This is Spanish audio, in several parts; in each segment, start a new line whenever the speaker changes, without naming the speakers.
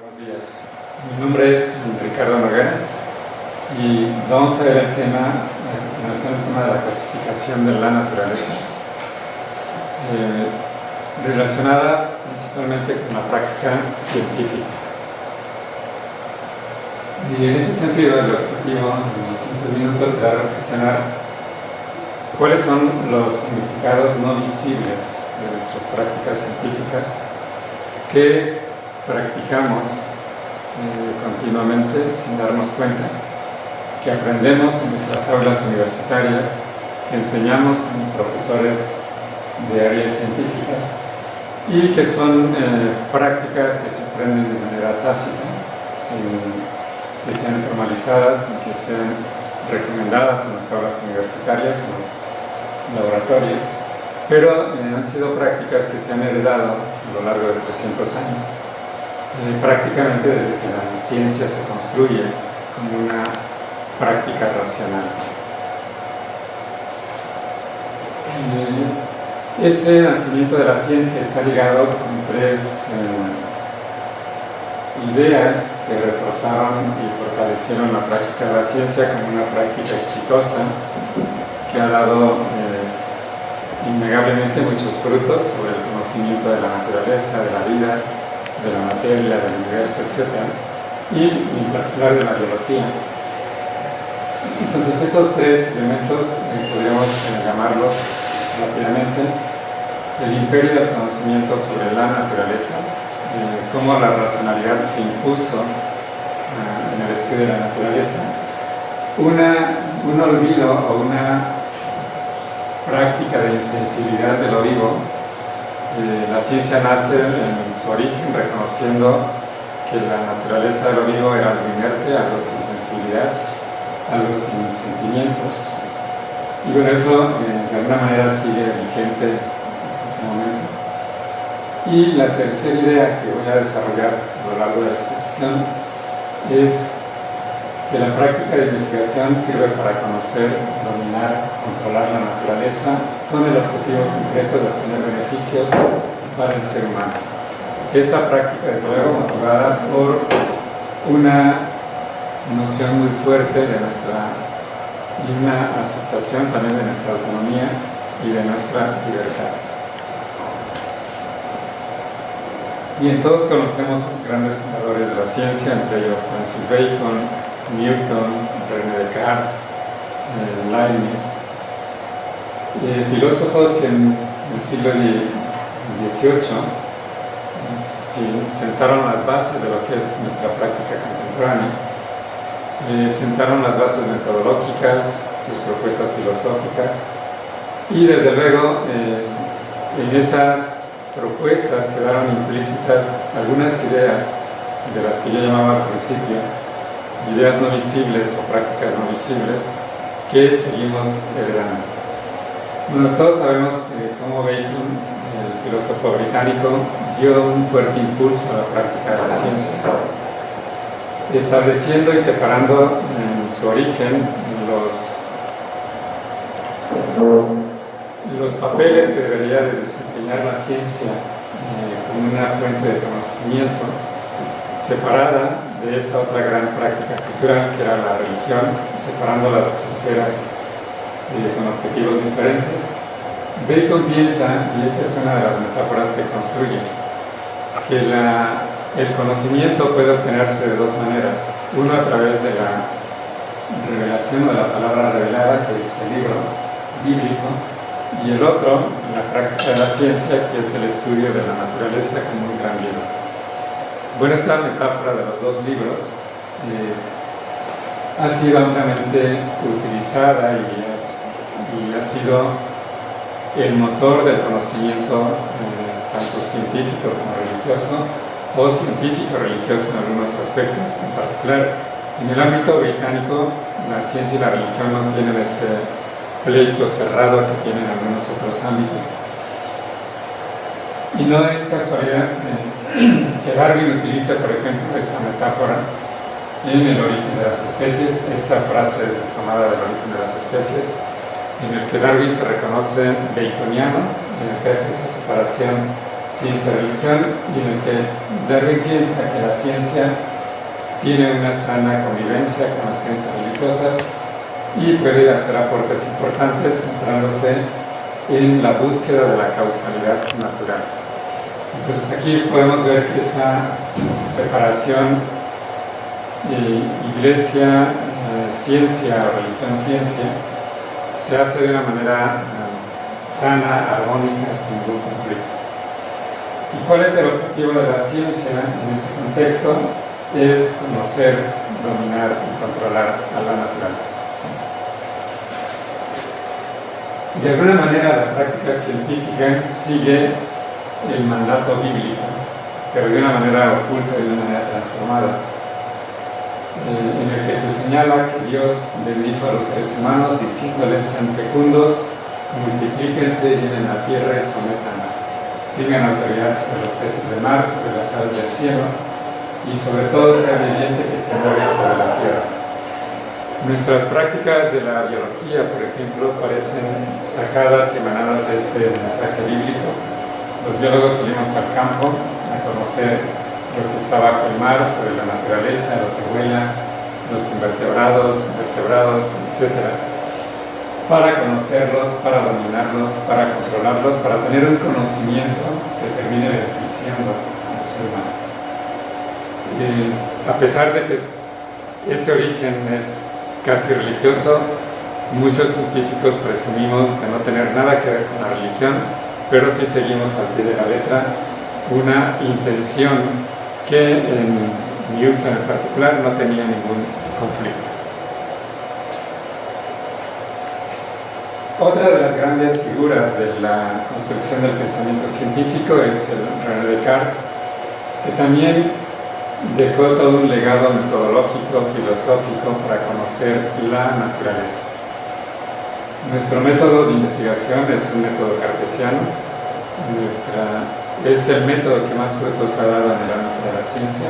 Buenos días. Mi nombre es Ricardo Noguera y vamos a ver el tema, a continuación, el tema de la clasificación de la naturaleza, relacionada principalmente con la práctica científica. Y en ese sentido, el objetivo en los siguientes minutos será reflexionar cuáles son los significados no visibles de nuestras prácticas científicas que practicamos continuamente sin darnos cuenta, que aprendemos en nuestras aulas universitarias, que enseñamos como profesores de áreas científicas y que son prácticas que se aprenden de manera tácita, sin que sean formalizadas y que sean recomendadas en las aulas universitarias, en los laboratorios, pero han sido prácticas que se han heredado a lo largo de 300 años. Prácticamente desde que la ciencia se construye como una práctica racional. Ese nacimiento de la ciencia está ligado con tres ideas que reforzaron y fortalecieron la práctica de la ciencia como una práctica exitosa que ha dado innegablemente muchos frutos sobre el conocimiento de la naturaleza, de la vida, de la materia, del universo, etc. Y en particular de la biología. Entonces esos tres elementos podríamos llamarlos rápidamente el imperio del conocimiento sobre la naturaleza, cómo la racionalidad se impuso en el estudio de la naturaleza, un olvido o una práctica de insensibilidad de lo vivo. La ciencia nace en su origen reconociendo que la naturaleza de lo vivo era algo inerte, algo sin sensibilidad, algo sin sentimientos. Y bueno, eso de alguna manera sigue vigente hasta este momento. Y la tercera idea que voy a desarrollar a lo largo de la exposición es que la práctica de investigación sirve para conocer, dominar, controlar la naturaleza con el objetivo concreto de obtener beneficios para el ser humano. Esta práctica, desde luego, motivada por una noción muy fuerte de y una aceptación también de nuestra autonomía y de nuestra libertad. Bien, todos conocemos a los grandes fundadores de la ciencia, entre ellos Francis Bacon, Newton, René Descartes, Leibniz, filósofos que en el siglo XVIII sentaron las bases de lo que es nuestra práctica contemporánea, sentaron las bases metodológicas, sus propuestas filosóficas y desde luego en esas propuestas quedaron implícitas algunas ideas de las que yo llamaba al principio ideas no visibles o prácticas no visibles que seguimos heredando. Bueno, todos sabemos cómo Bacon, el filósofo británico, dio un fuerte impulso a la práctica de la ciencia, estableciendo y separando en su origen los papeles que debería de desempeñar la ciencia como una fuente de conocimiento, separada de esa otra gran práctica cultural que era la religión, separando las esferas con objetivos diferentes. Bacon piensa, y esta es una de las metáforas que construye, que el conocimiento puede obtenerse de dos maneras. Uno a través de la revelación o de la palabra revelada, que es el libro bíblico, y el otro, la práctica de la ciencia, que es el estudio de la naturaleza como un gran libro. Bueno, esta metáfora de los dos libros ha sido ampliamente utilizada y ha sido el motor del conocimiento tanto científico como religioso, o científico-religioso en algunos aspectos. En particular, en el ámbito británico, la ciencia y la religión no tienen ese pleito cerrado que tienen algunos otros ámbitos. Y no es casualidad que Darwin utilice, por ejemplo, esta metáfora en el origen de las especies. Esta frase es tomada del origen de las especies, en el que Darwin se reconoce baconiano, en el que hace esa separación ciencia-religión, y en el que Darwin piensa que la ciencia tiene una sana convivencia con las creencias religiosas y puede hacer aportes importantes centrándose en la búsqueda de la causalidad natural. Entonces aquí podemos ver que esa separación iglesia, ciencia o religión-ciencia se hace de una manera sana, armónica, sin ningún conflicto. ¿Y cuál es el objetivo de la ciencia en ese contexto? Es conocer, dominar y controlar a la naturaleza. ¿Sí? De alguna manera la práctica científica sigue el mandato bíblico, pero de una manera oculta y de una manera transformada, en el que se señala que Dios bendijo a los seres humanos diciéndoles: sean fecundos, multiplíquense, llenen la tierra y sométanla, tengan autoridad sobre los peces de mar, sobre las aves del cielo y sobre todo sea viviente que se mueve sobre la tierra. Nuestras prácticas de la biología, por ejemplo, parecen sacadas y emanadas de este mensaje bíblico. Los biólogos salimos al campo a conocer lo que está bajo el mar, sobre la naturaleza, lo que vuela, los invertebrados, vertebrados, etc. Para conocerlos, para dominarlos, para controlarlos, para tener un conocimiento que termine beneficiando al ser humano. A pesar de que ese origen es casi religioso, muchos científicos presumimos de no tener nada que ver con la religión, pero sí seguimos al pie de la letra una intención que en Newton en particular no tenía ningún conflicto. Otra de las grandes figuras de la construcción del pensamiento científico es el René Descartes, que también dejó todo un legado metodológico, filosófico para conocer la naturaleza. Nuestro método de investigación es un método cartesiano. Es el método que más frutos ha dado en el ámbito de la ciencia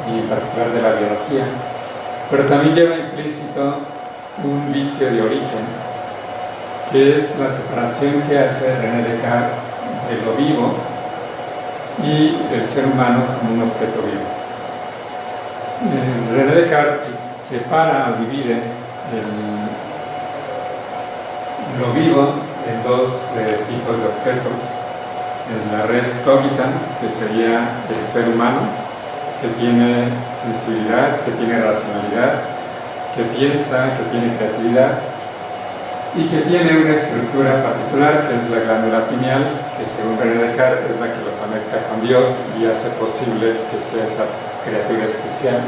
y en particular de la biología, pero también lleva implícito un vicio de origen, que es la separación que hace René Descartes de lo vivo y del ser humano como un objeto vivo. René Descartes separa o divide lo vivo en dos tipos de objetos: la res cogitans, que sería el ser humano, que tiene sensibilidad, que tiene racionalidad, que piensa, que tiene creatividad y que tiene una estructura particular, que es la glándula pineal, que según René Descartes es la que lo conecta con Dios y hace posible que sea esa criatura especial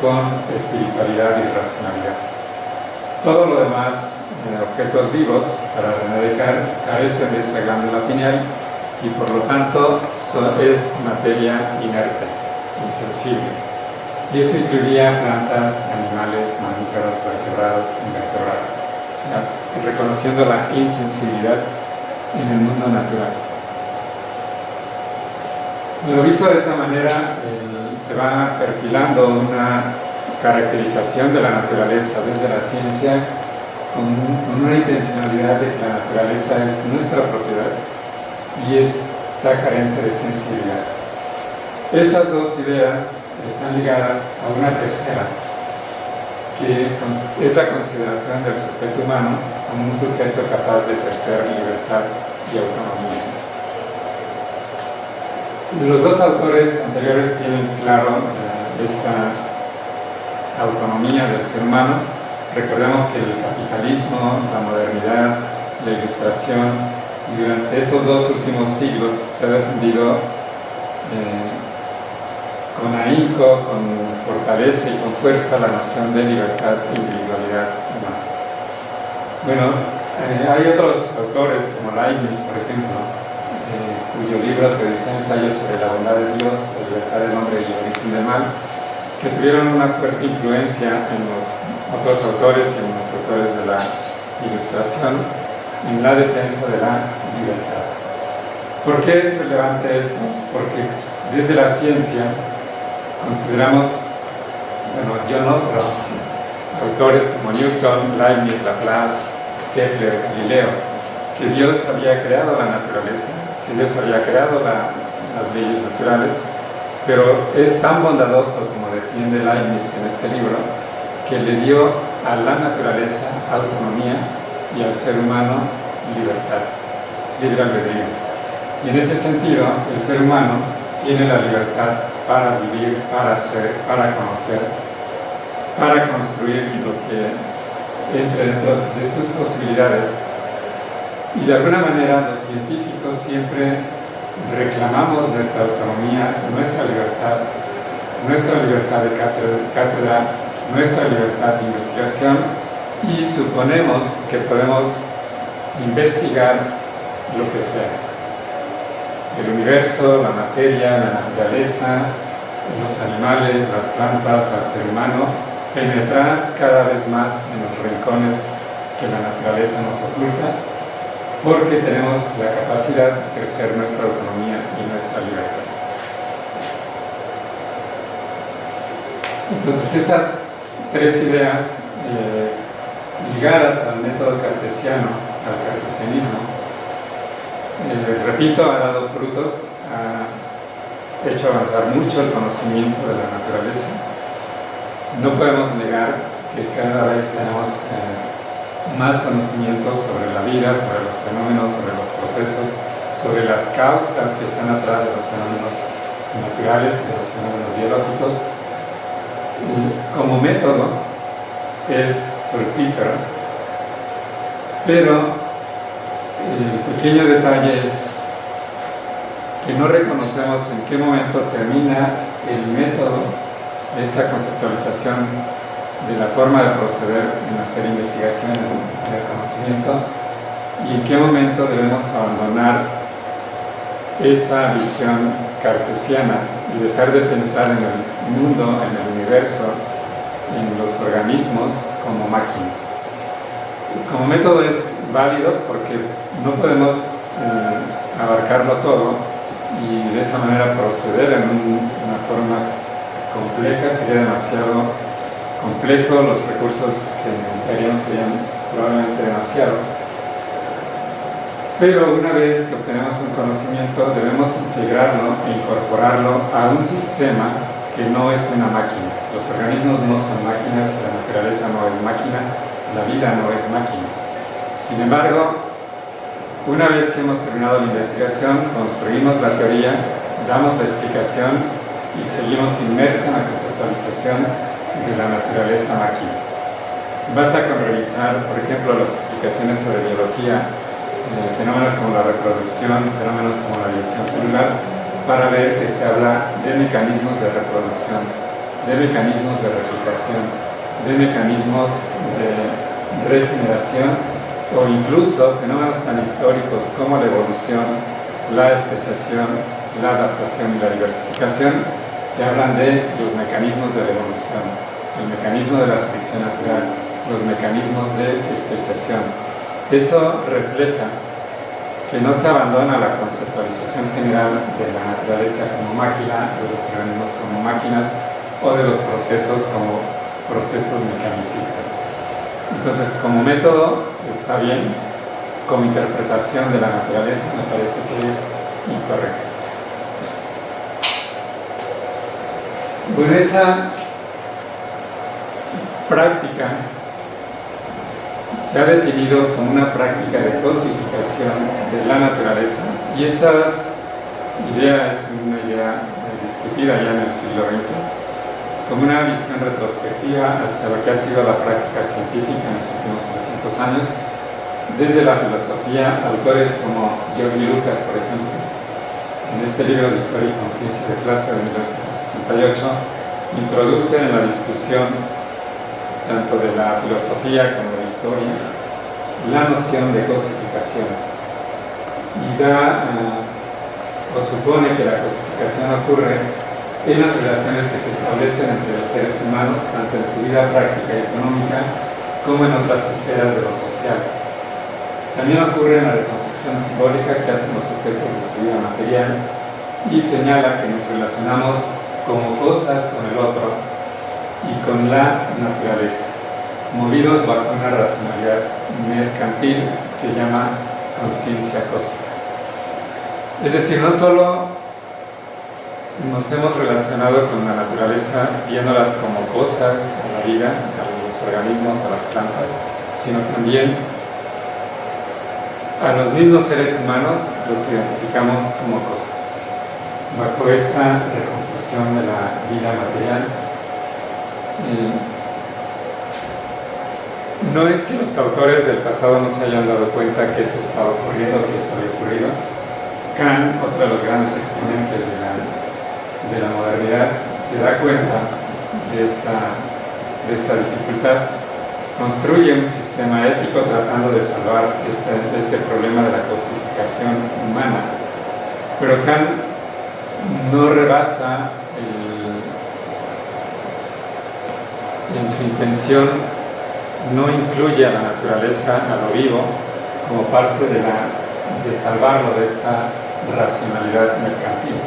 con espiritualidad y racionalidad. Todo lo demás, objetos vivos, para René Descartes, carecen de esa glándula pineal y por lo tanto es materia inerte, insensible. Y eso incluiría plantas, animales, mamíferos, vertebrados, invertebrados. O sea, reconociendo la insensibilidad en el mundo natural. Lo visto de esta manera, se va perfilando una caracterización de la naturaleza desde la ciencia con una intencionalidad de que la naturaleza es nuestra propiedad y está carente de sensibilidad. Estas dos ideas están ligadas a una tercera, que es la consideración del sujeto humano como un sujeto capaz de ejercer libertad y autonomía. Los dos autores anteriores tienen claro esta autonomía del ser humano. Recordemos que el capitalismo, la modernidad, la ilustración, durante esos dos últimos siglos se ha defendido con ahínco, con fortaleza y con fuerza la noción de libertad e individualidad humana. Bueno, hay otros autores como Leibniz, por ejemplo, cuyo libro Tradición Ensayo sobre la bondad de Dios, la libertad del hombre y el origen del mal, que tuvieron una fuerte influencia en los otros autores y en los autores de la Ilustración en la defensa de la libertad. ¿Por qué es relevante esto? Porque desde la ciencia consideramos, bueno, yo no, pero autores como Newton, Leibniz, Laplace, Kepler, Galileo, que Dios había creado la naturaleza, que Dios había creado las leyes naturales, pero es tan bondadoso como defiende Leibniz en este libro, que le dio a la naturaleza autonomía y al ser humano libertad, libre albedrío. Y en ese sentido, el ser humano tiene la libertad para vivir, para hacer, para conocer, para construir lo que entre dentro de sus posibilidades. Y de alguna manera los científicos siempre reclamamos nuestra autonomía, nuestra libertad de cátedra, nuestra libertad de investigación, y suponemos que podemos investigar lo que sea. El universo, la materia, la naturaleza, los animales, las plantas, al ser humano, penetrar cada vez más en los rincones que la naturaleza nos oculta, porque tenemos la capacidad de ejercer nuestra autonomía y nuestra libertad. Entonces, esas tres ideas ligadas al método cartesiano, al cartesianismo, repito, ha dado frutos, ha hecho avanzar mucho el conocimiento de la naturaleza. No podemos negar que cada vez tenemos más conocimiento sobre la vida, sobre los fenómenos, sobre los procesos, sobre las causas que están atrás de los fenómenos naturales y de los fenómenos biológicos. Como método es fructífero, pero el pequeño detalle es que no reconocemos en qué momento termina el método de esta conceptualización de la forma de proceder en hacer investigación en el conocimiento, y en qué momento debemos abandonar esa visión cartesiana y dejar de pensar en el mundo, en el universo, en los organismos como máquinas. Como método es válido porque no podemos abarcarlo todo, y de esa manera proceder en una forma compleja sería demasiado complejo, los recursos que necesitaríamos serían probablemente demasiado. Pero una vez que obtenemos un conocimiento, debemos integrarlo e incorporarlo a un sistema que no es una máquina. Los organismos no son máquinas, la naturaleza no es máquina, la vida no es máquina. Sin embargo, una vez que hemos terminado la investigación, construimos la teoría, damos la explicación y seguimos inmersos en la conceptualización de la naturaleza máquina. Basta con revisar, por ejemplo, las explicaciones sobre biología, fenómenos como la reproducción, fenómenos como la división celular, para ver que se habla de mecanismos de reproducción, de mecanismos de replicación, de mecanismos de regeneración, o incluso fenómenos tan históricos como la evolución, la especiación, la adaptación y la diversificación. Se hablan de los mecanismos de la evolución, el mecanismo de la selección natural, los mecanismos de especiación. Eso refleja que no se abandona la conceptualización general de la naturaleza como máquina, de los organismos como máquinas, o de los procesos como procesos mecanicistas. Entonces, como método está bien, como interpretación de la naturaleza me parece que es incorrecto. Bueno, esa práctica se ha definido como una práctica de cosificación de la naturaleza, y esta idea es una idea discutida ya en el siglo XX, como una visión retrospectiva hacia lo que ha sido la práctica científica en los últimos 300 años, desde la filosofía. Autores como George Lucas, por ejemplo, en este libro de Historia y Conciencia de Clase de 1968, introduce en la discusión tanto de la filosofía como de la historia la noción de cosificación, y o supone que la cosificación ocurre en las relaciones que se establecen entre los seres humanos, tanto en su vida práctica y económica como en otras esferas de lo social. También ocurre en la reconstrucción simbólica que hacen los sujetos de su vida material, y señala que nos relacionamos como cosas con el otro y con la naturaleza, movidos bajo una racionalidad mercantil que llama conciencia cósmica. Es decir, no solo nos hemos relacionado con la naturaleza viéndolas como cosas, a la vida, a los organismos, a las plantas, sino también a los mismos seres humanos los identificamos como cosas. Bajo esta reconstrucción de la vida material, no es que los autores del pasado no se hayan dado cuenta que eso estaba ocurriendo, que eso había ocurrido. Kant, otro de los grandes exponentes de la modernidad, se da cuenta de esta dificultad. Construye un sistema ético tratando de salvar este problema de la cosificación humana. Pero Kant no rebasa en su intención, no incluye a la naturaleza, a lo vivo, como parte de salvarlo de esta racionalidad mercantil.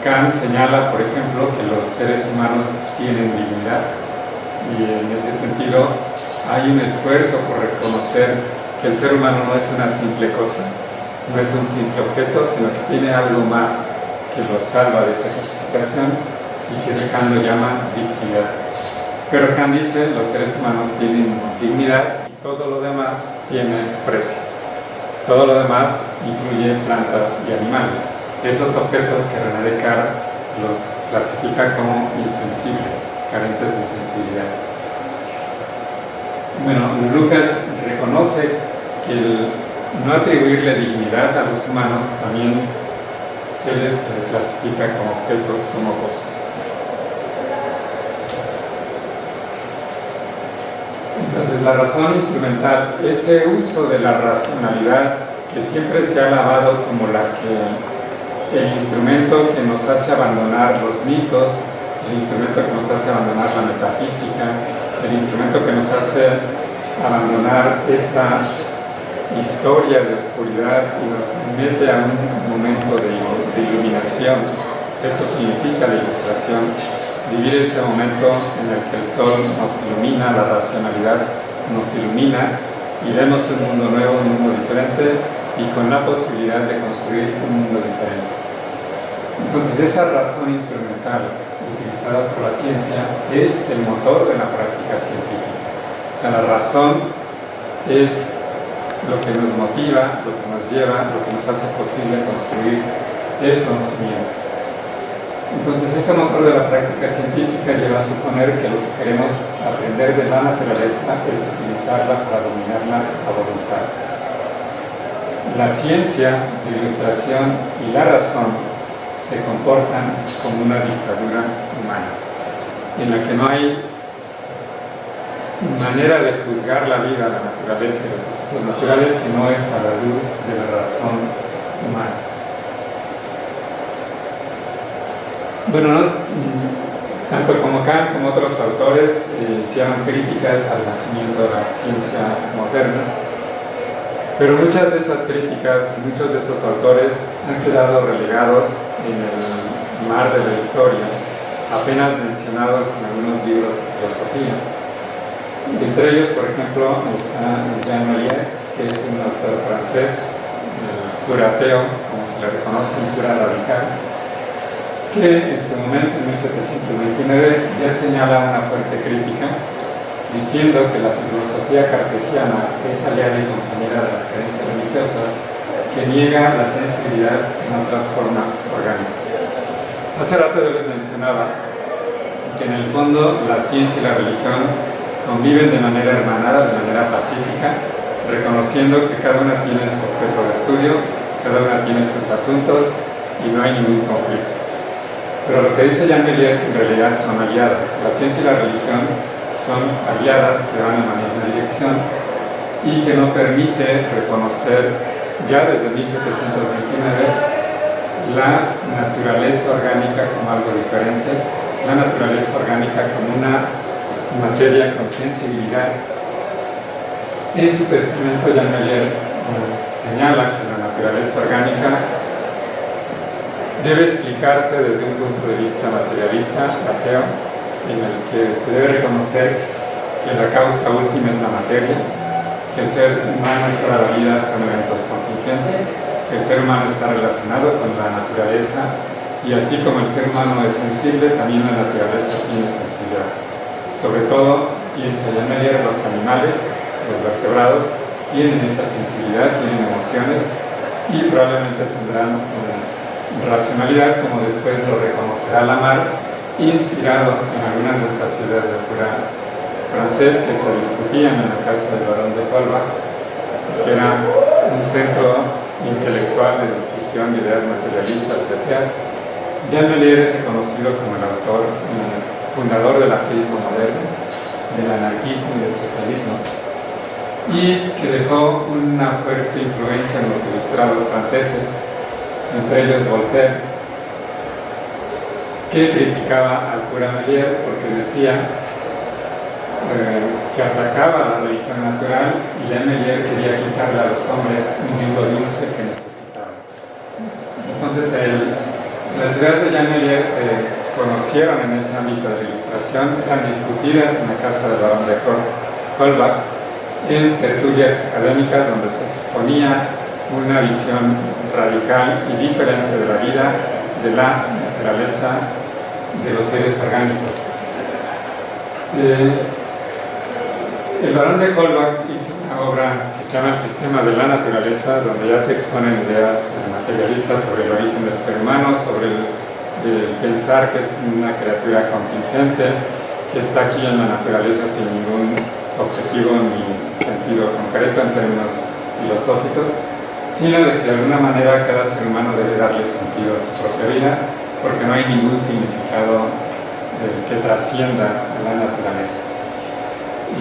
Kant señala, por ejemplo, que los seres humanos tienen dignidad, y en ese sentido hay un esfuerzo por reconocer que el ser humano no es una simple cosa, no es un simple objeto, sino que tiene algo más que lo salva de esa cosificación y que Kant lo llama dignidad. Pero Kant dice los seres humanos tienen dignidad y todo lo demás tiene precio. Todo lo demás incluye plantas y animales. Esos objetos que René Descartes los clasifica como insensibles, carentes de sensibilidad. Bueno, Lucas reconoce que el no atribuirle dignidad a los humanos también se les clasifica como objetos, como cosas. Entonces, la razón instrumental, ese uso de la racionalidad que siempre se ha alabado como el instrumento que nos hace abandonar los mitos, el instrumento que nos hace abandonar la metafísica, el instrumento que nos hace abandonar esta historia de oscuridad y nos mete a un momento de iluminación. Eso significa la ilustración, vivir ese momento en el que el sol nos ilumina, la racionalidad nos ilumina y vemos un mundo nuevo, un mundo diferente y con la posibilidad de construir un mundo diferente. Entonces, esa razón instrumental utilizada por la ciencia es el motor de la práctica científica. O sea, la razón es lo que nos motiva, lo que nos lleva, lo que nos hace posible construir el conocimiento. Entonces, ese motor de la práctica científica lleva a suponer que lo que queremos aprender de la naturaleza es utilizarla para dominarla a voluntad. La ciencia, la ilustración y la razón se comportan como una dictadura humana, en la que no hay manera de juzgar la vida, la naturaleza y los objetos naturales si no es a la luz de la razón humana. Bueno, tanto como Kant como otros autores hicieron críticas al nacimiento de la ciencia moderna, pero muchas de esas críticas, muchos de esos autores han quedado relegados en el mar de la historia, apenas mencionados en algunos libros de filosofía. Entre ellos, por ejemplo, está Jean Molière, que es un autor francés, cura ateo, como se le reconoce, un cura radical, que en su momento, en 1729, ya señala una fuerte crítica, diciendo que la filosofía cartesiana es aliada y compañera de las creencias religiosas, que niega la sensibilidad en otras formas orgánicas. Hace rato yo les mencionaba que en el fondo la ciencia y la religión conviven de manera hermanada, de manera pacífica, reconociendo que cada una tiene su objeto de estudio, cada una tiene sus asuntos y no hay ningún conflicto. Pero lo que dice Jean Molière, que en realidad son aliadas. La ciencia y la religión son aliadas que van en la misma dirección y que no permite reconocer ya desde 1729 la naturaleza orgánica como algo diferente, la naturaleza orgánica como una materia con sensibilidad. En su testamento, Jean Molière señala que la naturaleza orgánica debe explicarse desde un punto de vista materialista, ateo, en el que se debe reconocer que la causa última es la materia, que el ser humano y toda la vida son eventos contingentes que el ser humano está relacionado con la naturaleza y así como el ser humano es sensible, también la naturaleza tiene sensibilidad. Sobre todo, piensa Jean Melier, los animales, los vertebrados, tienen esa sensibilidad, tienen emociones y probablemente tendrán racionalidad, como después lo reconocerá Lamarck, inspirado en algunas de estas ideas del cura francés que se discutían en la casa del barón de Colbach, que era un centro intelectual de discusión de ideas materialistas y ateas. Jean Melier es reconocido como el autor, fundador del ateísmo moderno, del anarquismo y del socialismo, y que dejó una fuerte influencia en los ilustrados franceses, entre ellos Voltaire, que criticaba al cura Melier porque decía que atacaba la religión natural y Jean Melier quería quitarle a los hombres un yugo dulce que necesitaban. Entonces, las ideas de Jean Melier se conocieron en ese ámbito de la ilustración, eran discutidas en la casa del barón de Colbach, en tertulias académicas donde se exponía una visión radical y diferente de la vida, de la naturaleza, de los seres orgánicos. El barón de Colbach hizo una obra que se llama El sistema de la naturaleza, donde ya se exponen ideas materialistas sobre el origen del ser humano, sobre el pensar que es una criatura contingente, que está aquí en la naturaleza sin ningún objetivo ni sentido concreto en términos filosóficos, sino de que de alguna manera cada ser humano debe darle sentido a su propia vida, porque no hay ningún significado que trascienda a la naturaleza.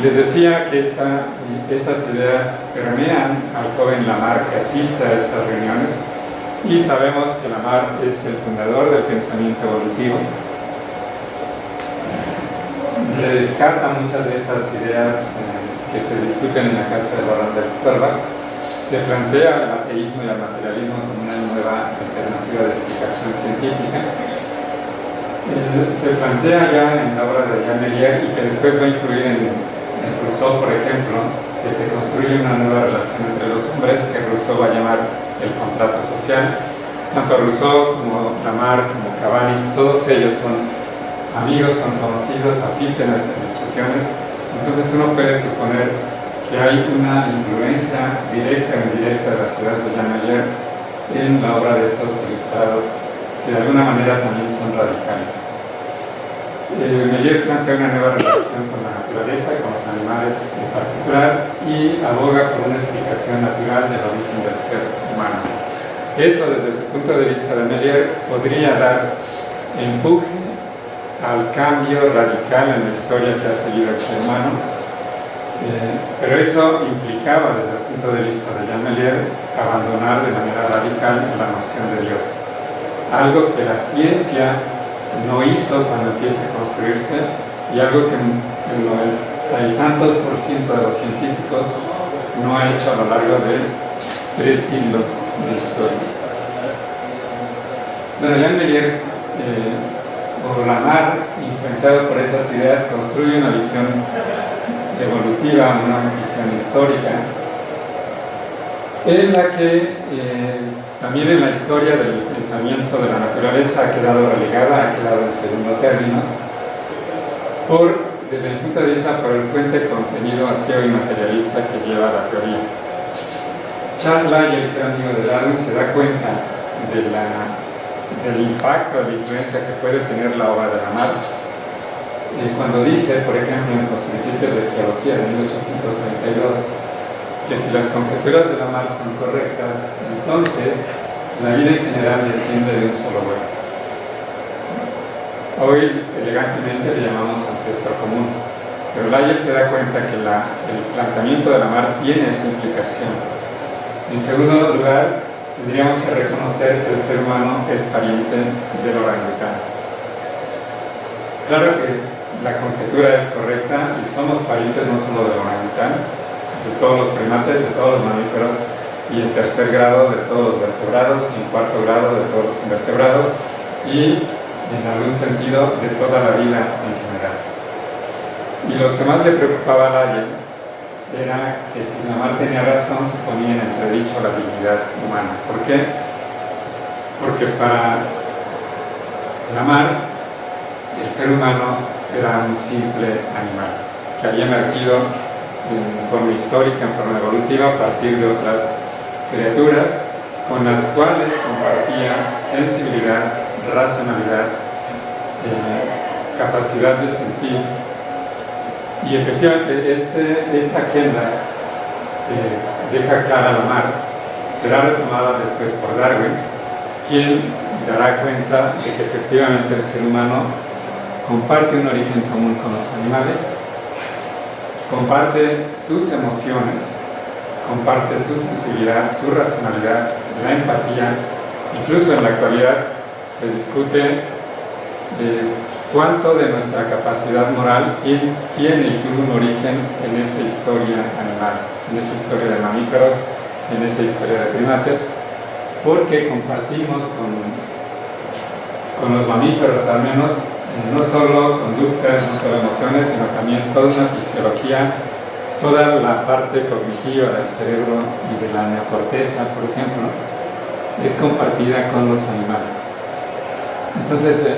Les decía que estas ideas permean al joven Lamarck que asiste a estas reuniones, y sabemos que Lamarck es el fundador del pensamiento evolutivo. Le descarta muchas de estas ideas que se discuten en la casa del barón de Colbach. Se plantea el ateísmo y el materialismo como una nueva alternativa de explicación científica. Se plantea ya en la obra de Jean Melier, y que después va a incluir en Rousseau, por ejemplo, que se construye una nueva relación entre los hombres que Rousseau va a llamar el contrato social. Tanto Rousseau como Lamarck, como Cabanis, todos ellos son amigos, son conocidos, asisten a esas discusiones. Entonces uno puede suponer que hay una influencia directa o indirecta de las ideas de Jean Melier en la obra de estos ilustrados, que de alguna manera también son radicales. Melier plantea una nueva relación con la naturaleza, con los animales en particular, y aboga por una explicación natural del origen del ser humano. Eso, desde su punto de vista de Melier, podría dar empuje al cambio radical en la historia que ha seguido el ser humano, pero eso implicaba, desde el punto de vista de Jean Melier, abandonar de manera radical la noción de Dios, algo que la ciencia no hizo cuando empieza a construirse, y algo que el 90 y tantos % de los científicos no ha hecho a lo largo de 3 siglos de historia. Bueno, Jean Melier, o Lamarck, influenciado por esas ideas, construye una visión evolutiva, una visión histórica, en la que también en la historia del pensamiento de la naturaleza ha quedado relegada, ha quedado en segundo término, desde mi punto de vista, por el fuerte contenido ateo y materialista que lleva la teoría. Charles Lyell, que era amigo de Darwin, se da cuenta del impacto, de la influencia que puede tener la obra de Lamarck, cuando dice, por ejemplo, en los principios de geología de 1832, que si las conjeturas de Lamarck son correctas, entonces la vida en general desciende de un solo huevo. Hoy, elegantemente, le llamamos ancestro común, pero Lyell se da cuenta que el planteamiento de Lamarck tiene esa implicación. En segundo lugar, tendríamos que reconocer que el ser humano es pariente del orangután. Claro que la conjetura es correcta y somos parientes no solo del orangután, de todos los primates, de todos los mamíferos, y en tercer grado de todos los vertebrados, y en cuarto grado de todos los invertebrados, y en algún sentido de toda la vida en general. Y lo que más le preocupaba a Lyell era que si Lamarck tenía razón, se ponía en entredicho la dignidad humana. ¿Por qué? Porque para Lamarck el ser humano era un simple animal que había emergido en forma histórica, en forma evolutiva, a partir de otras criaturas con las cuales compartía sensibilidad, racionalidad, capacidad de sentir. Y efectivamente esta agenda que deja clara Lamarck será retomada después por Darwin, quien dará cuenta de que efectivamente el ser humano comparte un origen común con los animales, comparte sus emociones, comparte su sensibilidad, su racionalidad, la empatía. Incluso en la actualidad se discute cuánto de nuestra capacidad moral tiene y tuvo un origen en esa historia animal, en esa historia de mamíferos, en esa historia de primates, porque compartimos con los mamíferos al menos no solo conductas, no solo emociones, sino también toda una fisiología, toda la parte cognitiva del cerebro y de la neocorteza, por ejemplo, es compartida con los animales. Entonces,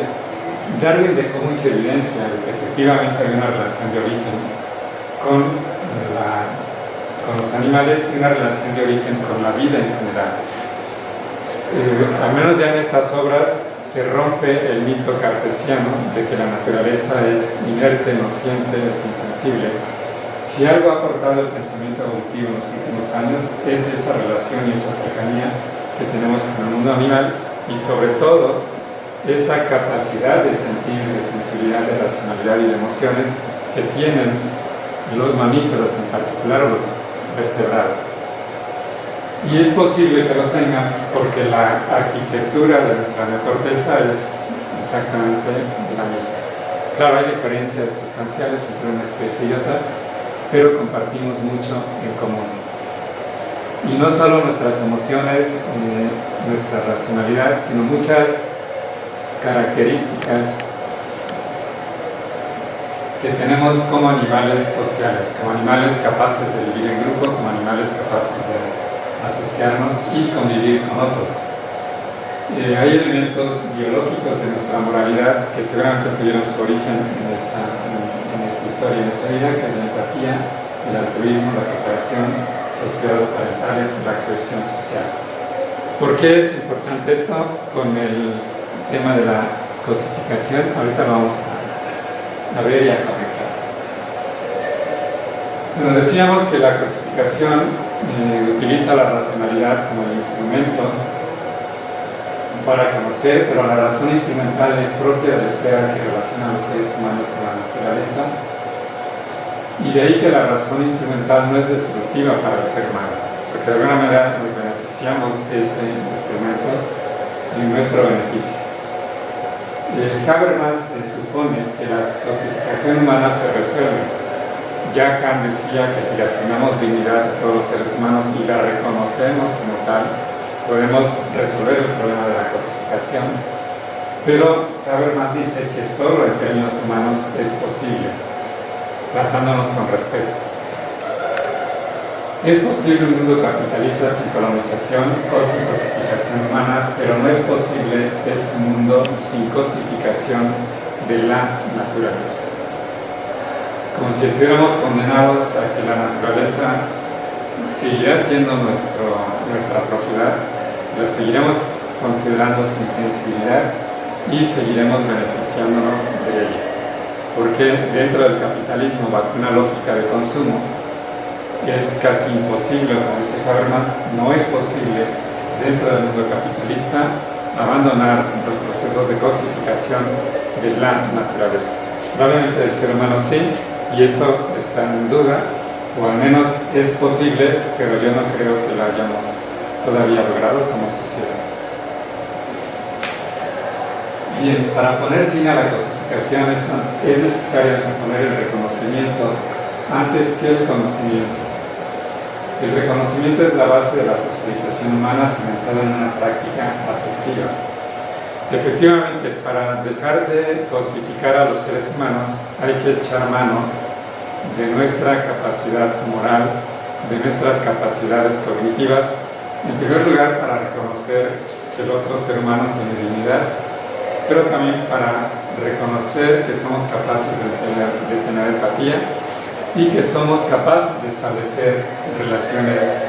Darwin dejó mucha evidencia de que efectivamente hay una relación de origen con los animales y una relación de origen con la vida en general. Al menos ya en estas obras se rompe el mito cartesiano de que la naturaleza es inerte, no siente, es insensible. Si algo ha aportado el pensamiento evolutivo en los últimos años es esa relación y esa cercanía que tenemos con el mundo animal y sobre todo esa capacidad de sentir, de sensibilidad, de racionalidad y de emociones que tienen los mamíferos, en particular los vertebrados. Y es posible que lo tengan porque la arquitectura de nuestra neocorteza es exactamente la misma. Claro, hay diferencias sustanciales entre una especie y otra, pero compartimos mucho en común. Y no solo nuestras emociones, nuestra racionalidad, sino muchas características que tenemos como animales sociales, como animales capaces de vivir en grupo, como animales capaces de asociarnos y convivir con otros. Hay elementos biológicos de nuestra moralidad que seguramente tuvieron su origen en esa historia, en esa vida, que es la empatía, el altruismo, la cooperación, los cuidados parentales, la cohesión social. ¿Por qué es importante esto? Con el tema de la cosificación, ahorita lo vamos a ver y a conectar. Bueno, decíamos que la cosificación utiliza la racionalidad como el instrumento para conocer, pero la razón instrumental es propia de la esfera que relaciona a los seres humanos con la naturaleza, y de ahí que la razón instrumental no es destructiva para el ser humano, porque de alguna manera nos beneficiamos de ese instrumento en nuestro beneficio. Habermas supone que la cosificación humana se resuelve. Ya Kant decía que si le asignamos dignidad a todos los seres humanos y la reconocemos como tal, podemos resolver el problema de la cosificación. Pero Habermas dice que solo en términos humanos es posible, tratándonos con respeto. Es posible un mundo capitalista sin colonización o sin cosificación humana, pero no es posible ese mundo sin cosificación de la naturaleza. Como si estuviéramos condenados a que la naturaleza seguirá siendo nuestra propiedad, la seguiremos considerando sin sensibilidad y seguiremos beneficiándonos de ella. Porque dentro del capitalismo, bajo una lógica de consumo, es casi imposible, como dice Habermas, no es posible dentro del mundo capitalista abandonar los procesos de cosificación de la naturaleza. Probablemente el ser humano sí, y eso está en duda, o al menos es posible, pero yo no creo que lo hayamos todavía logrado como sociedad. Bien, para poner fin a la cosificación es necesario poner el reconocimiento antes que el conocimiento. El reconocimiento es la base de la socialización humana cimentada en una práctica afectiva. Efectivamente, para dejar de cosificar a los seres humanos hay que echar mano de nuestra capacidad moral, de nuestras capacidades cognitivas, en primer lugar para reconocer que el otro ser humano tiene dignidad, pero también para reconocer que somos capaces de tener empatía y que somos capaces de establecer relaciones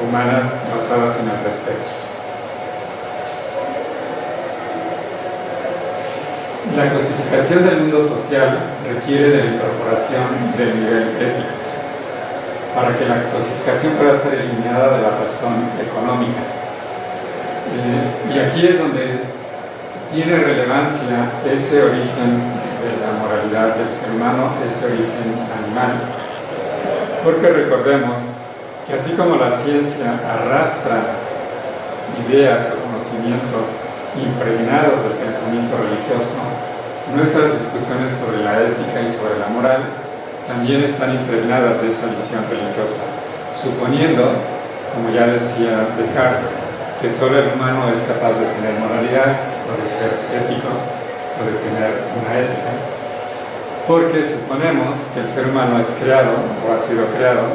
humanas basadas en el respeto. La cosificación del mundo social requiere de la incorporación del nivel ético para que la cosificación pueda ser eliminada de la razón económica. Y aquí es donde tiene relevancia ese origen de la moralidad del ser humano, ese origen animal. Porque recordemos que así como la ciencia arrastra ideas o conocimientos impregnados del pensamiento religioso, nuestras discusiones sobre la ética y sobre la moral también están impregnadas de esa visión religiosa, suponiendo, como ya decía Descartes, que solo el humano es capaz de tener moralidad o de ser ético o de tener una ética, porque suponemos que el ser humano es creado o ha sido creado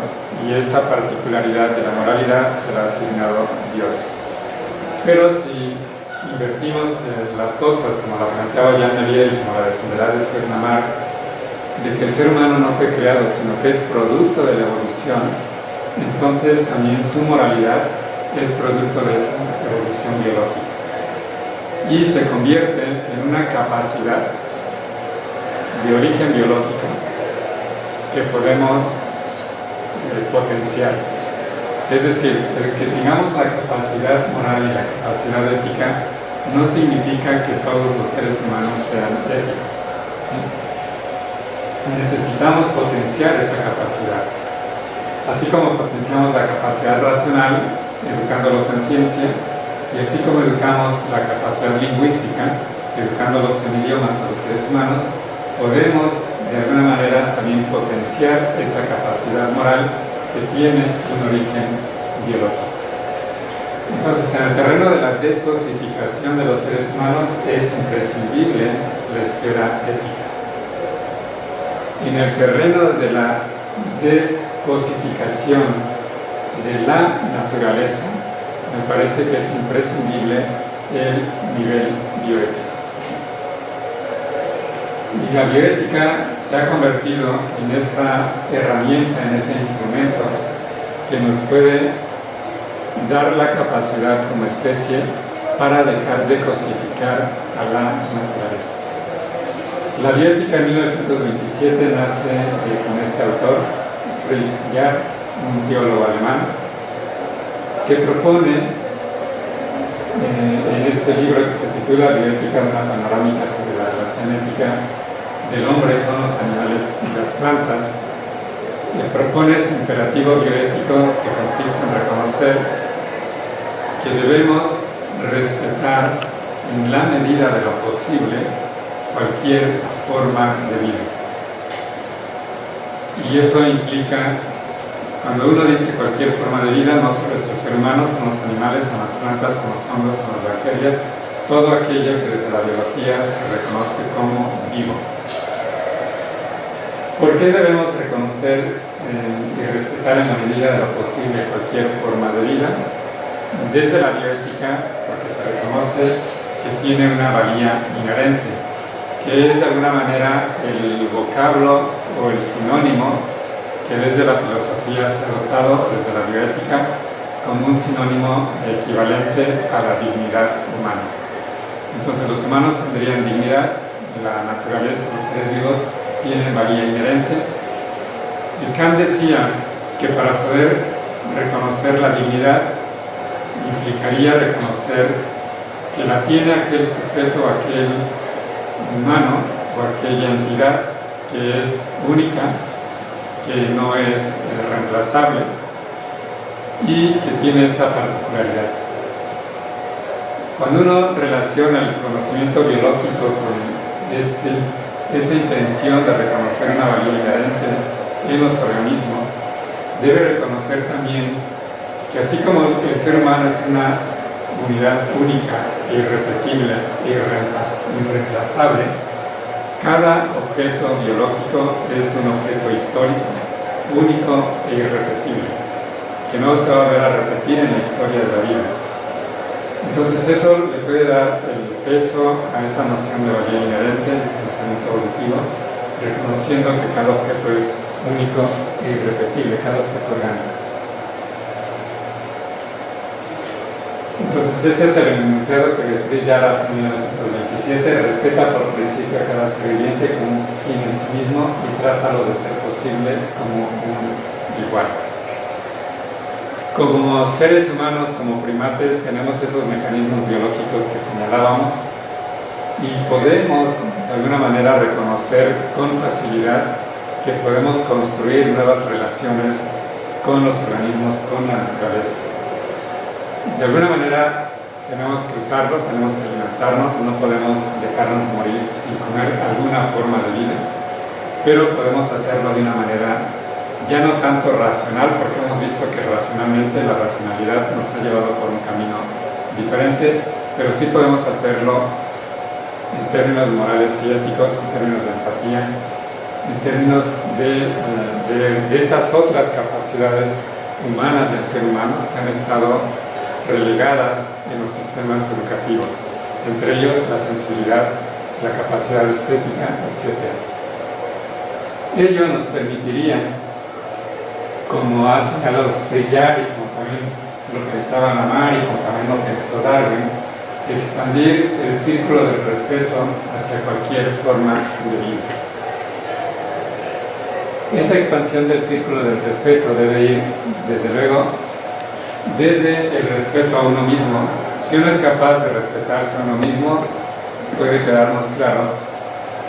y esa particularidad de la moralidad se la ha asignado Dios. Pero si invertimos las cosas, como la planteaba Jean Melier y como la defenderá después Lamarck, de que el ser humano no fue creado, sino que es producto de la evolución, entonces también su moralidad es producto de esa evolución biológica y se convierte en una capacidad de origen biológico que podemos potenciar. Es decir, el que tengamos la capacidad moral y la capacidad ética no significa que todos los seres humanos sean éticos, ¿sí? Necesitamos potenciar esa capacidad. Así como potenciamos la capacidad racional, educándolos en ciencia, y así como educamos la capacidad lingüística, educándolos en idiomas a los seres humanos, podemos de alguna manera también potenciar esa capacidad moral que tiene un origen biológico. Entonces, en el terreno de la descosificación de los seres humanos es imprescindible la esfera ética. En el terreno de la descosificación de la naturaleza, me parece que es imprescindible el nivel bioético. Y la bioética se ha convertido en esa herramienta, en ese instrumento que nos puede dar la capacidad como especie para dejar de cosificar a la naturaleza. La bioética en 1927 nace con este autor, Fritz Jarr, un teólogo alemán, que propone en este libro que se titula Bioética, una panorámica sobre la relación ética del hombre con los animales y las plantas, propone su imperativo bioético que consiste en reconocer que debemos respetar en la medida de lo posible cualquier forma de vida. Y eso implica, cuando uno dice cualquier forma de vida, no solo es el ser humano, son los animales, son las plantas, son los hongos, son las bacterias, todo aquello que desde la biología se reconoce como vivo. ¿Por qué debemos reconocer y respetar en la medida de lo posible cualquier forma de vida? Desde la bioética, porque se reconoce que tiene una valía inherente, que es de alguna manera el vocablo o el sinónimo que desde la filosofía se ha adoptado, desde la bioética, como un sinónimo equivalente a la dignidad humana. Entonces los humanos tendrían dignidad, la naturaleza, los seres vivos tienen valía inherente. Y Kant decía que para poder reconocer la dignidad implicaría reconocer que la tiene aquel sujeto, aquel humano o aquella entidad que es única, que no es reemplazable y que tiene esa particularidad. Cuando uno relaciona el conocimiento biológico con esta intención de reconocer una valía inherente en los organismos, debe reconocer también que así como el ser humano es una unidad única, irrepetible, irreemplazable, Cada objeto biológico es un objeto histórico, único e irrepetible, que no se va a volver a repetir en la historia de la vida. Entonces eso le puede dar el peso a esa noción de valía inherente, el pensamiento evolutivo, reconociendo que cada objeto es único e irrepetible, cada objeto orgánico. Entonces este es el enunciado que Fritz Jarrah hace en 1927: respeta por principio a cada ser viviente como un fin en sí mismo y trátalo de ser posible como un igual. Como seres humanos, como primates, tenemos esos mecanismos biológicos que señalábamos y podemos de alguna manera reconocer con facilidad que podemos construir nuevas relaciones con los organismos, con la naturaleza. De alguna manera tenemos que usarlos, tenemos que alimentarnos, no podemos dejarnos morir sin comer alguna forma de vida, pero podemos hacerlo de una manera ya no tanto racional, porque hemos visto que racionalmente la racionalidad nos ha llevado por un camino diferente, pero sí podemos hacerlo en términos morales y éticos, en términos de empatía, en términos de esas otras capacidades humanas del ser humano que han estado relegadas en los sistemas educativos, entre ellos la sensibilidad, la capacidad estética, etc. Ello nos permitiría, como ha señalado Fritz Jarrah y como también lo pensaba Lamarck y como también lo pensó Darwin, expandir el círculo del respeto hacia cualquier forma de vida. Esa expansión del círculo del respeto debe ir, desde luego, desde el respeto a uno mismo. Si uno es capaz de respetarse a uno mismo, puede quedarnos claro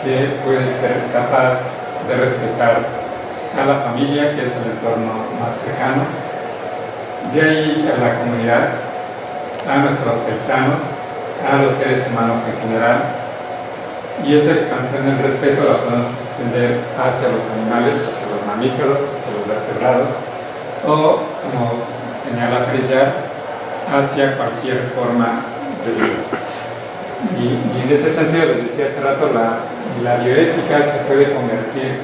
que puede ser capaz de respetar a la familia, que es el entorno más cercano, de ahí a la comunidad, a nuestros paisanos, a los seres humanos en general, y esa expansión del respeto la podemos extender hacia los animales, hacia los mamíferos, hacia los vertebrados, o, como señala Fritz Jarrah, hacia cualquier forma de vida. Y en ese sentido, les decía hace rato, la bioética se puede convertir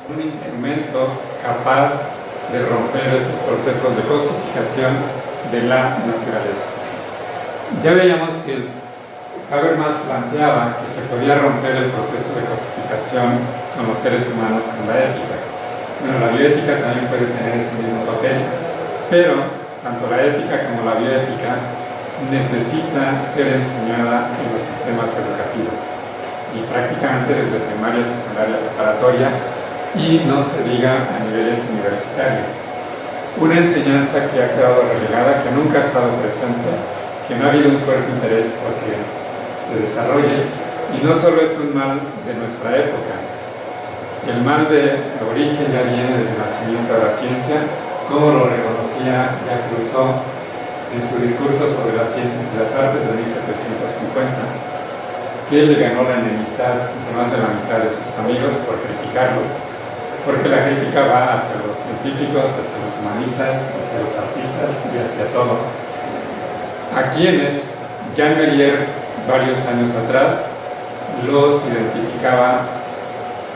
en un instrumento capaz de romper esos procesos de cosificación de la naturaleza. Ya veíamos que Habermas planteaba que se podía romper el proceso de cosificación con los seres humanos con la ética. Bueno, la bioética también puede tener ese mismo papel, pero tanto la ética como la bioética necesita ser enseñada en los sistemas educativos y prácticamente desde primaria, secundaria, preparatoria y no se diga a niveles universitarios. Una enseñanza que ha quedado relegada, que nunca ha estado presente, que no ha habido un fuerte interés porque se desarrolle, y no solo es un mal de nuestra época. El mal de origen ya viene desde el nacimiento de la ciencia, como lo reconocía Jacques Rousseau en su discurso sobre las ciencias y las artes de 1750, que él le ganó la enemistad de más de la mitad de sus amigos por criticarlos, porque la crítica va hacia los científicos, hacia los humanistas, hacia los artistas y hacia todo, a quienes Jean Melier varios años atrás los identificaba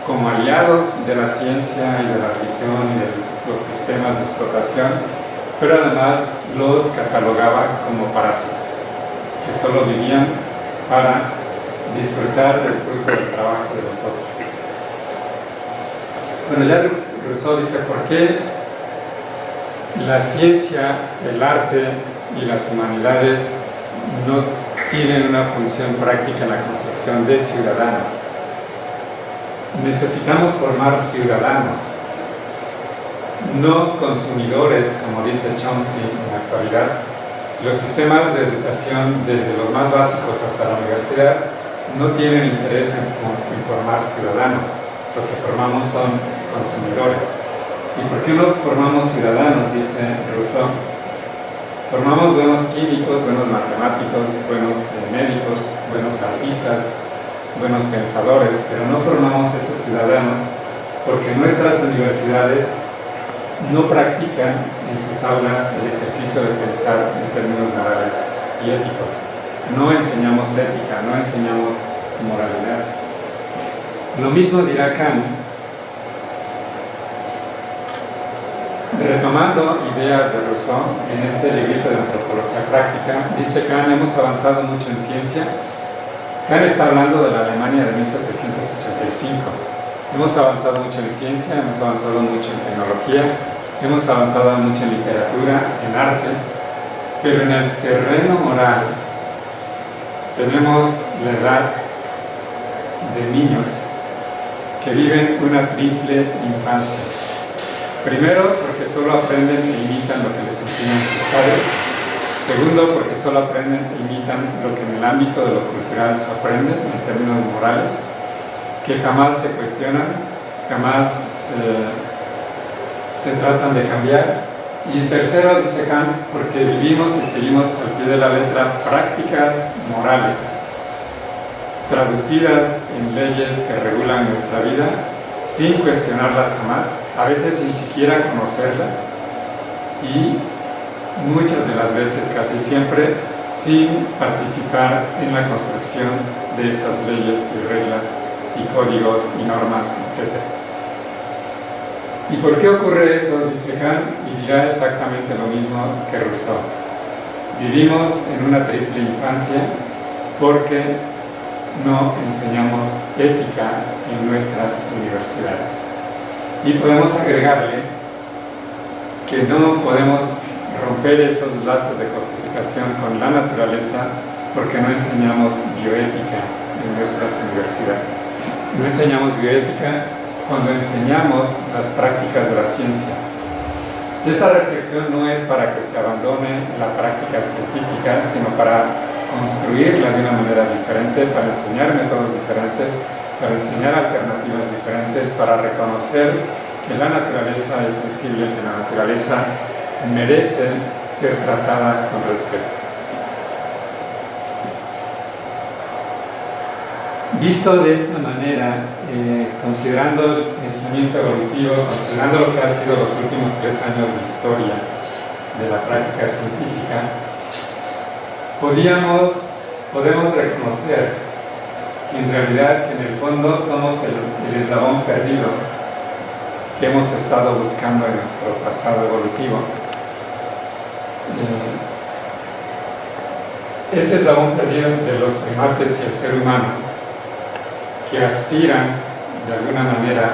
como aliados de la ciencia y de la religión y de los sistemas de explotación, pero además los catalogaba como parásitos, que solo vivían para disfrutar del fruto del trabajo de los otros. Bueno, ya Rousseau dice por qué la ciencia, el arte y las humanidades no tienen una función práctica en la construcción de ciudadanos. Necesitamos formar ciudadanos, no consumidores, como dice Chomsky en la actualidad. Los sistemas de educación, desde los más básicos hasta la universidad, no tienen interés en formar ciudadanos. Lo que formamos son consumidores. ¿Y por qué no formamos ciudadanos?, dice Rousseau. Formamos buenos químicos, buenos matemáticos, buenos médicos, buenos artistas, buenos pensadores, pero no formamos esos ciudadanos porque nuestras universidades no practican en sus aulas el ejercicio de pensar en términos morales y éticos. No enseñamos ética, no enseñamos moralidad. Lo mismo dirá Kant, retomando ideas de Rousseau en este librito de Antropología Práctica. Dice Kant: hemos avanzado mucho en ciencia. Kant está hablando de la Alemania de 1785. Hemos avanzado mucho en ciencia, hemos avanzado mucho en tecnología, hemos avanzado mucho en literatura, en arte, pero en el terreno moral tenemos la edad de niños que viven una triple infancia. Primero, porque solo aprenden e imitan lo que les enseñan sus padres. Segundo, porque solo aprenden e imitan lo que en el ámbito de lo cultural se aprende en términos morales, que jamás se cuestionan, jamás se tratan de cambiar. Y en tercero, dice Kant, porque vivimos y seguimos al pie de la letra prácticas morales, traducidas en leyes que regulan nuestra vida, sin cuestionarlas jamás, a veces sin siquiera conocerlas, y muchas de las veces, casi siempre, sin participar en la construcción de esas leyes y reglas y códigos y normas, etc. ¿Y por qué ocurre eso? Dice Kant, y dirá exactamente lo mismo que Rousseau. Vivimos en una triple infancia porque no enseñamos ética en nuestras universidades. Y podemos agregarle que no podemos romper esos lazos de cosificación con la naturaleza porque no enseñamos bioética en nuestras universidades. No enseñamos bioética cuando enseñamos las prácticas de la ciencia. Esta reflexión no es para que se abandone la práctica científica, sino para construirla de una manera diferente, para enseñar métodos diferentes, para enseñar alternativas diferentes, para reconocer que la naturaleza es sensible, que la naturaleza merece ser tratada con respeto. Visto de esta manera, considerando el pensamiento evolutivo, considerando lo que ha sido los últimos 3 años de historia de la práctica científica, podemos reconocer que en realidad, que en el fondo somos el eslabón perdido que hemos estado buscando en nuestro pasado evolutivo. Ese eslabón perdido entre los primates y el ser humano, que aspiran de alguna manera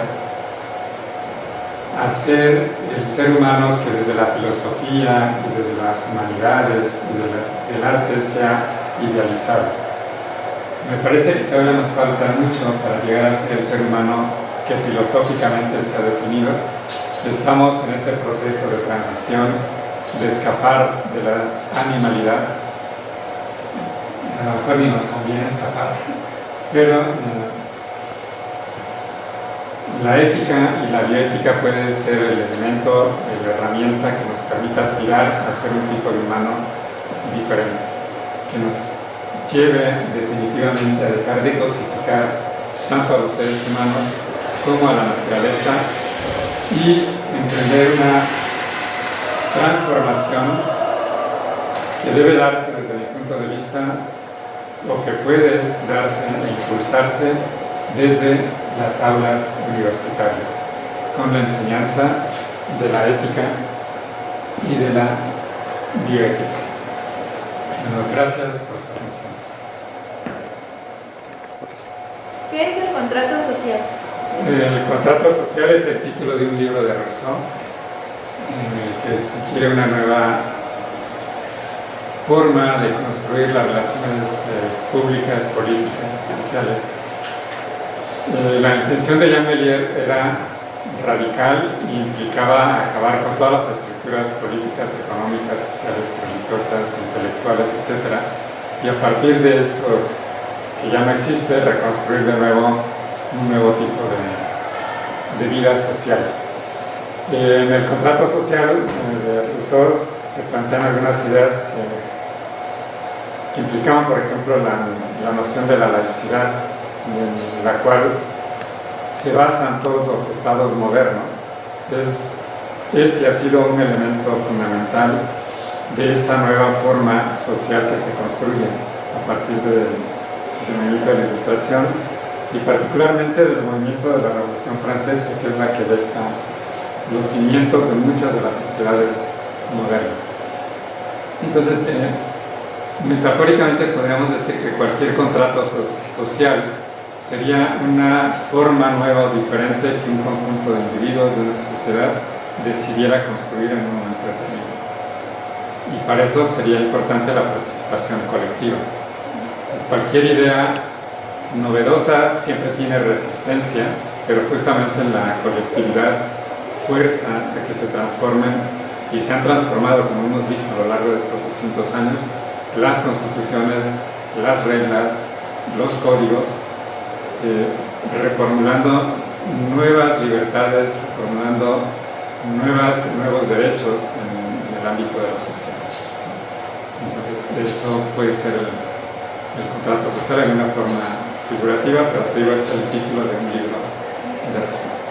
a ser el ser humano que desde la filosofía y desde las humanidades y del arte se ha idealizado. Me parece que todavía nos falta mucho para llegar a ser el ser humano que filosóficamente se ha definido. Estamos en ese proceso de transición, de escapar de la animalidad. A lo mejor ni nos conviene escapar, pero la ética y la bioética pueden ser el elemento, la herramienta que nos permita aspirar a ser un tipo de humano diferente, que nos lleve definitivamente a dejar de cosificar tanto a los seres humanos como a la naturaleza y emprender una transformación que debe darse desde mi punto de vista, o que puede darse e impulsarse desde las aulas universitarias, con la enseñanza de la ética y de la bioética. Bueno, gracias por su atención.
¿Qué es el contrato social?
El contrato social es el título de un libro de Rousseau, en el que sugiere una nueva forma de construir las relaciones públicas, políticas y sociales. La intención de Jean Melier era radical y implicaba acabar con todas las estructuras políticas, económicas, sociales, religiosas, intelectuales, etc. Y a partir de eso, que ya no existe, reconstruir de nuevo un nuevo tipo de vida social. En el contrato social de Rousseau se plantean algunas ideas que implicaban, por ejemplo, la noción de la laicidad, en la cual se basan todos los estados modernos. Es y ha sido un elemento fundamental de esa nueva forma social que se construye a partir del movimiento de la Ilustración y particularmente del movimiento de la Revolución Francesa, que es la que deja los cimientos de muchas de las sociedades modernas. Entonces, metafóricamente podríamos decir que cualquier contrato social sería una forma nueva o diferente que un conjunto de individuos de una sociedad decidiera construir en un momento determinado. Y para eso sería importante la participación colectiva. Cualquier idea novedosa siempre tiene resistencia, pero justamente la colectividad fuerza a que se transformen, y se han transformado, como hemos visto a lo largo de estos 200 años, las constituciones, las reglas, los códigos, reformulando nuevas libertades, reformulando nuevos derechos en el ámbito de lo social. Entonces, eso puede ser el contrato social en una forma figurativa, pero te digo, es el título de un libro de Rousseau.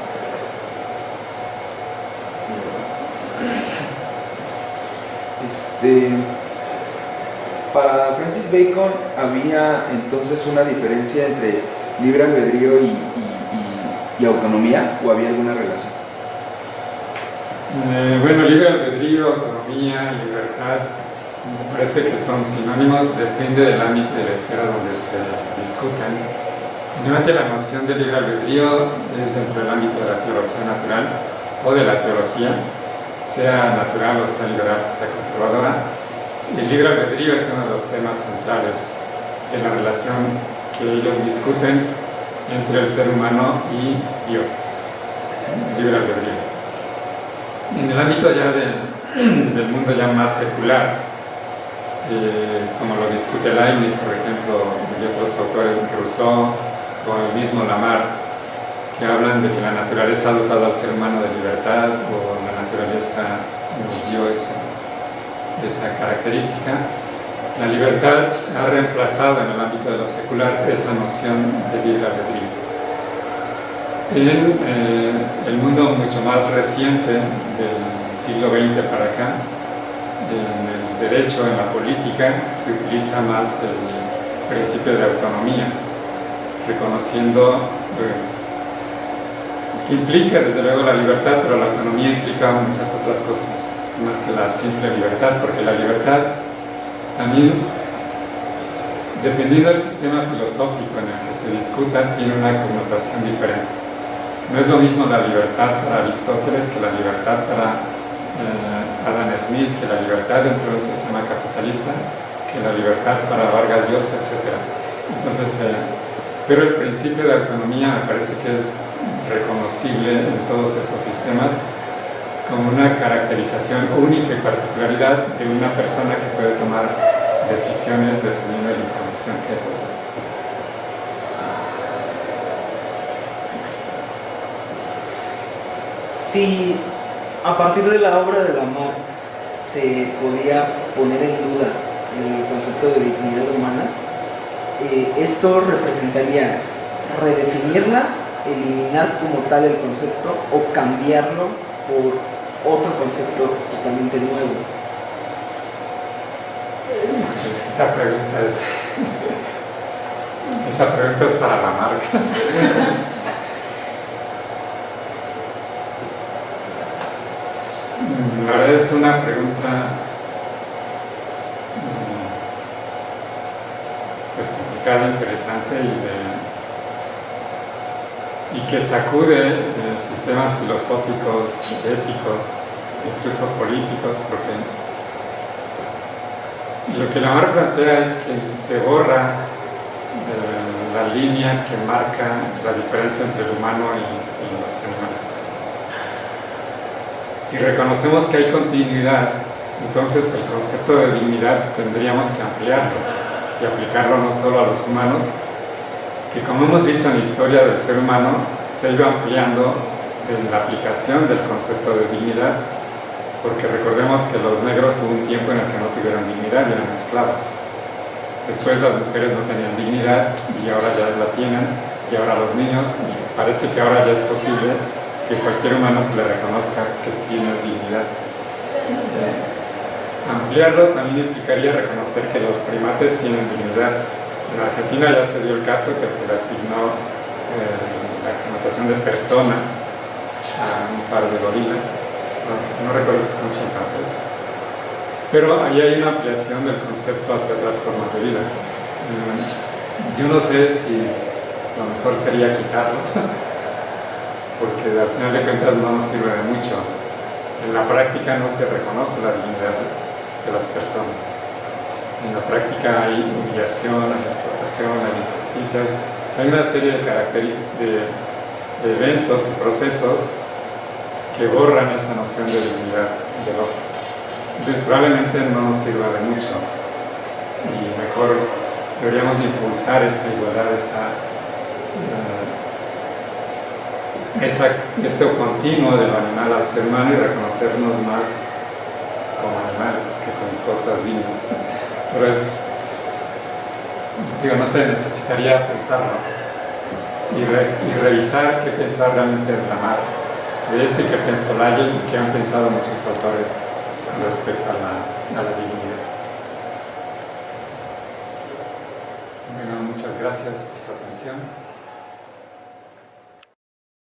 Para Francis Bacon había entonces una diferencia entre libre albedrío y autonomía, ¿o había alguna relación?
Bueno, libre albedrío, autonomía, libertad, me parece que son sinónimos, depende del ámbito y de la esfera donde se discutan. Nuevamente, la noción de libre albedrío es dentro del ámbito de la teología natural o de la teología, sea natural o sea liberal, sea conservadora. El libre albedrío es uno de los temas centrales de la relación que ellos discuten entre el ser humano y Dios, el libre albedrío. En el ámbito ya del mundo ya más secular, como lo discute Leibniz, por ejemplo, y otros autores, Rousseau o el mismo Lamarck, que hablan de que la naturaleza ha dotado al ser humano de libertad, o la naturaleza nos dio esa característica. La libertad ha reemplazado en el ámbito de lo secular esa noción de libre albedrío. En el mundo mucho más reciente del siglo XX para acá, en el derecho, en la política, se utiliza más el principio de autonomía, reconociendo que implica desde luego la libertad, pero la autonomía implica muchas otras cosas, más que la simple libertad, porque la libertad también, dependiendo del sistema filosófico en el que se discuta, tiene una connotación diferente. No es lo mismo la libertad para Aristóteles que la libertad para Adam Smith, que la libertad dentro del sistema capitalista, que la libertad para Vargas Llosa, etc. Entonces, pero el principio de autonomía me parece que es reconocible en todos estos sistemas como una caracterización única y particularidad de una persona que puede tomar decisiones dependiendo de la información que posee.
Si a partir de la obra de Lamarck se podía poner en duda el concepto de dignidad humana, esto representaría redefinirla, eliminar como tal el concepto o cambiarlo por otro concepto totalmente nuevo.
Pues esa pregunta es para Lamarck. La verdad es una pregunta pues complicada, interesante y que sacude sistemas filosóficos, éticos, incluso políticos, porque lo que Lamarck plantea es que se borra la línea que marca la diferencia entre el humano y los animales. Si reconocemos que hay continuidad, entonces el concepto de dignidad tendríamos que ampliarlo y aplicarlo no solo a los humanos, que como hemos visto en la historia del ser humano, se ha ido ampliando en la aplicación del concepto de dignidad, porque recordemos que los negros hubo un tiempo en el que no tuvieron dignidad y eran esclavos. Después las mujeres no tenían dignidad y ahora ya la tienen, y ahora los niños, y parece que ahora ya es posible que cualquier humano se le reconozca que tiene dignidad. Ampliarlo también implicaría reconocer que los primates tienen dignidad. En Argentina ya se dio el caso que se le asignó la connotación de persona a un par de gorilas, no recuerdo si son chimpancés, pero ahí hay una ampliación del concepto hacia otras formas de vida. Yo no sé si lo mejor sería quitarlo, porque al final de cuentas no nos sirve de mucho. En la práctica no se reconoce la dignidad de las personas. En la práctica hay humillación, hay explotación, hay injusticias. O sea, hay una serie de características, de eventos y procesos que borran esa noción de dignidad del otro. Entonces probablemente no nos sirva de mucho y mejor deberíamos impulsar esa igualdad, ese continuo de lo animal al ser humano y reconocernos más como animales que con cosas dignas. Pero no sé, necesitaría pensarlo y revisar qué pensar realmente en la mar de esto y qué pensó Lyle y qué han pensado muchos autores con respecto a la divinidad. Bueno, muchas gracias por su atención.